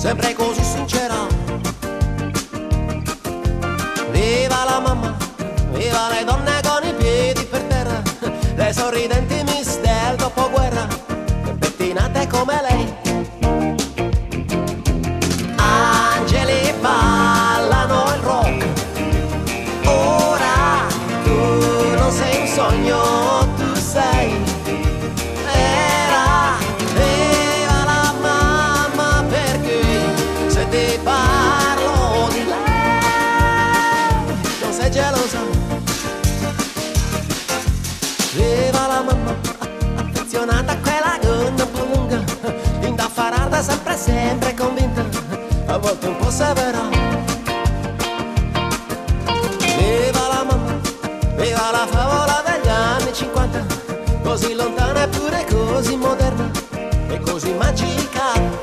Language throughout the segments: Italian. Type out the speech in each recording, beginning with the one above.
sempre così sincera. Viva la mamma, viva le donne con i piedi per terra, le sorridenti miss del dopoguerra, pettinate come lei. Angeli ballano il rock, ora tu non sei un sogno, tu sei vera. Viva la mamma, perché se ti parlo di lei non sei gelosa. Viva la mamma, affezionata a quella gonna un po' lunga, indaffarata, sempre sempre convinta, a volte un po' severa. Viva la mamma, viva la favola degli anni 50, così lontana eppure così moderna e così magica.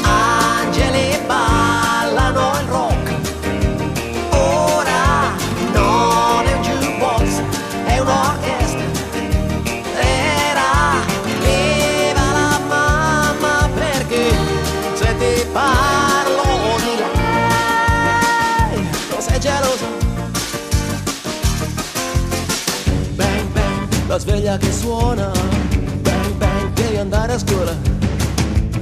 Angeli ballano il rock, ora non è un jukebox, è un'orchestra vera. Viva la mamma, perché se ti parlo di lei non sei gelosa. Bang bang, la sveglia che suona, bang bang, devi andare a scuola.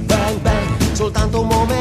Bang bang, soltanto un momento